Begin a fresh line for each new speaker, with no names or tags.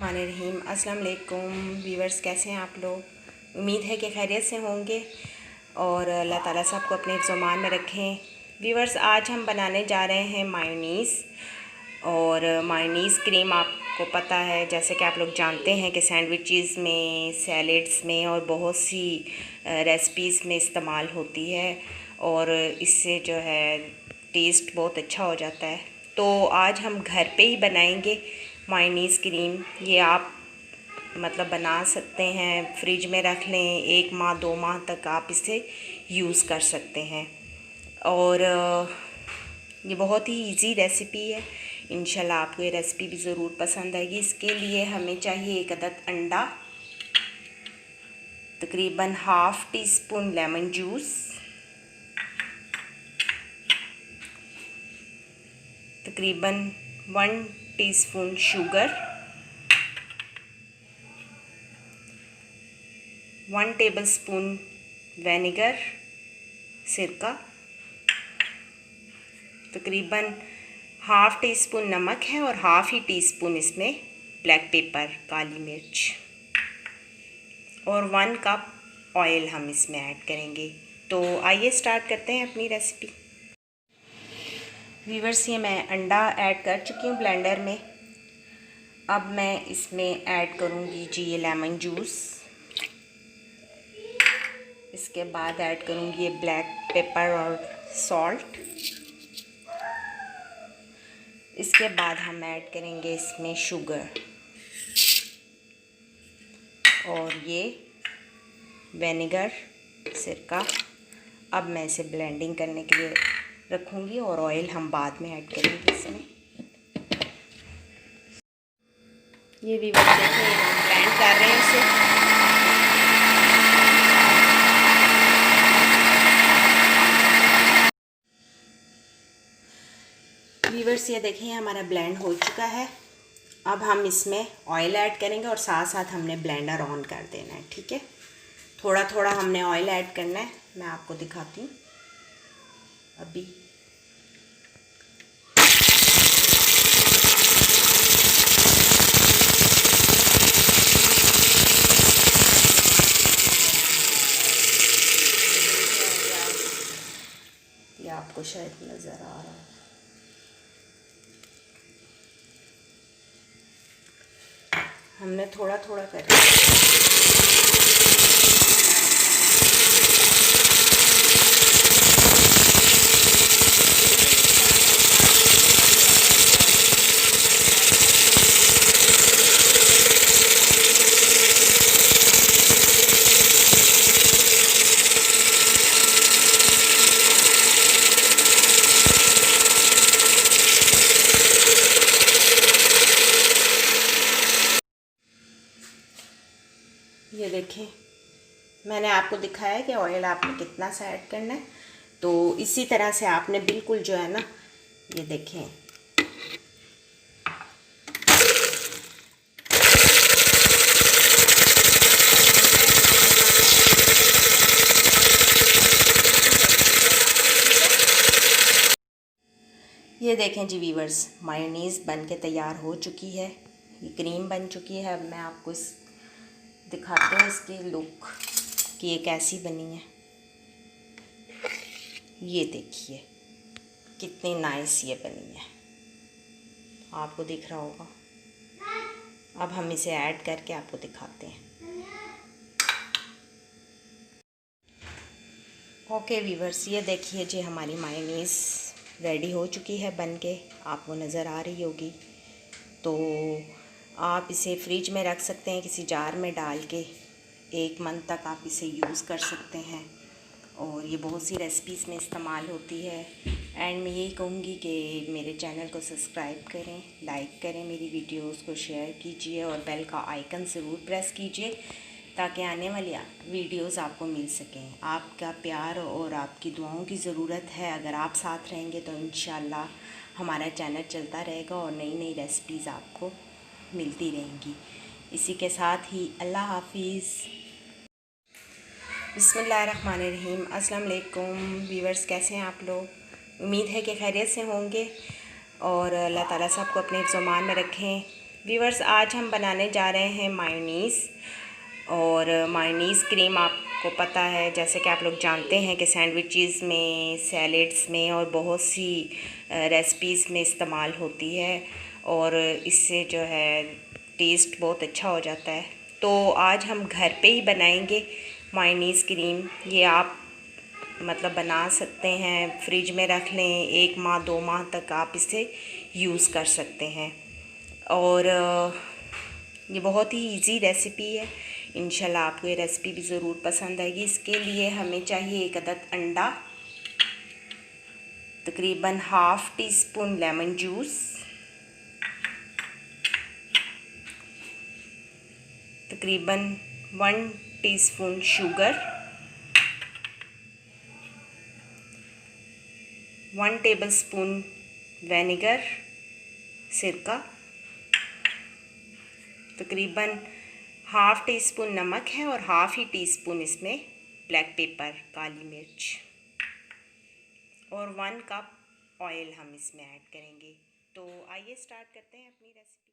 रहीम अस्सलाम वालेकुम व्यूवर्स, कैसे हैं आप लोग। उम्मीद है कि खैरियत से होंगे और अल्लाह ताला सबको अपने ज़ुबान में रखें। व्यूवर्स, आज हम बनाने जा रहे हैं मायोनीज़। और मायोनीज़ क्रीम आपको पता है, जैसे कि आप लोग जानते हैं कि सैंडविचेस में, सैलेड्स में और बहुत सी रेसिपीज़ में इस्तेमाल होती है और इससे जो है टेस्ट बहुत अच्छा हो जाता है। तो आज हम घर पे ही बनाएंगे मायोनीज़ क्रीम। ये आप मतलब बना सकते हैं, फ्रिज में रख लें, 1 माह 2 माह तक आप इसे यूज़ कर सकते हैं। और ये बहुत ही इजी रेसिपी है। इंशाल्लाह आपको ये रेसिपी भी ज़रूर पसंद आएगी। इसके लिए हमें चाहिए 1 अदद अंडा, तकरीबन ½ टीस्पून लेमन जूस, तकरीबन 1 टीस्पून शुगर, 1 टेबलस्पून विनेगर सिरका, तकरीबन ½ टीस्पून नमक है और ½ ही टीस्पून इसमें ब्लैक पेपर काली मिर्च, और 1 कप ऑयल हम इसमें ऐड करेंगे। तो आइए स्टार्ट करते हैं अपनी रेसिपी। व्यूअर्स, ये मैं अंडा ऐड कर चुकी हूँ ब्लेंडर में। अब मैं इसमें ऐड करूँगी जी ये लेमन जूस। इसके बाद ऐड करूँगी ये ब्लैक पेपर और सॉल्ट। इसके बाद हम ऐड करेंगे इसमें शुगर और ये विनेगर सिरका। अब मैं इसे ब्लेंडिंग करने के लिए रखूँगी और ऑयल हम बाद में ऐड करेंगे इसमें। ये भी देखिए, हम ब्लेंड कर रहे हैं इसे। व्यूअर्स, ये देखिए हमारा ब्लेंड हो चुका है। अब हम इसमें ऑयल ऐड करेंगे और साथ साथ हमने ब्लेंडर ऑन कर देना है। ठीक है, थोड़ा थोड़ा हमने ऑयल ऐड करना है। मैं आपको दिखाती हूँ अभी। ये आपको शायद नज़र आ रहा है। हमने थोड़ा थोड़ा करके ये देखें, मैंने आपको दिखाया है कि ऑयल आपने कितना सा ऐड करना है। तो इसी तरह से आपने बिल्कुल जो है ना, ये देखें, ये देखें जी व्यूअर्स, मायोनीज़ बन के तैयार हो चुकी है। ये क्रीम बन चुकी है। अब मैं आपको इस दिखाते हैं इसकी लुक कि ये कैसी बनी है। ये देखिए कितनी नाइस ये बनी है, आपको दिख रहा होगा। अब हम इसे ऐड करके आपको दिखाते हैं। ओके व्यूअर्स, ये देखिए जी हमारी मायोनीज़ रेडी हो चुकी है बन के, आपको नज़र आ रही होगी। तो आप इसे फ्रिज में रख सकते हैं, किसी जार में डाल के 1 मंथ तक आप इसे यूज़ कर सकते हैं। और ये बहुत सी रेसिपीज़ में इस्तेमाल होती है। एंड मैं यही कहूँगी कि मेरे चैनल को सब्सक्राइब करें, लाइक करें, मेरी वीडियोस को शेयर कीजिए और बेल का आइकन ज़रूर प्रेस कीजिए ताकि आने वाली वीडियोस आपको मिल सकें। आपका प्यार और आपकी दुआओं की ज़रूरत है। अगर आप साथ रहेंगे तो इंशाल्लाह हमारा चैनल चलता रहेगा और नई नई रेसिपीज़ आपको मिलती रहेंगी। इसी के साथ ही अल्लाह हाफिज़। बिस्मिल्लाहिर्रहमानिर्रहीम। अस्सलाम वालेकुम व्यूअर्स, कैसे हैं आप लोग। उम्मीद है कि खैरियत से होंगे और अल्लाह ताला सबको अपने ज़ुबान में रखें। व्यूअर्स, आज हम बनाने जा रहे हैं मायोनीज़। और मायोनीज़ क्रीम आपको पता है, जैसे कि आप लोग जानते हैं कि सैंडविचेस में, सैलेड्स में और बहुत सी रेसिपीज़ में इस्तेमाल होती है और इससे जो है टेस्ट बहुत अच्छा हो जाता है। तो आज हम घर पे ही बनाएंगे मायोनीज़ क्रीम। ये आप मतलब बना सकते हैं, फ्रिज में रख लें, 1 माह 2 माह तक आप इसे यूज़ कर सकते हैं। और ये बहुत ही इजी रेसिपी है। इंशाल्लाह आपको ये रेसिपी भी ज़रूर पसंद आएगी। इसके लिए हमें चाहिए 1 अदद अंडा, तकरीबन ½ टीस्पून लेमन जूस, तकरीबन 1 टीस्पून शुगर, 1 टेबलस्पून विनेगर सिरका, तकरीबन ½ टीस्पून नमक है और ½ ही टीस्पून इसमें ब्लैक पेपर काली मिर्च, और 1 कप ऑयल हम इसमें ऐड करेंगे। तो आइए स्टार्ट करते हैं अपनी रेसिपी।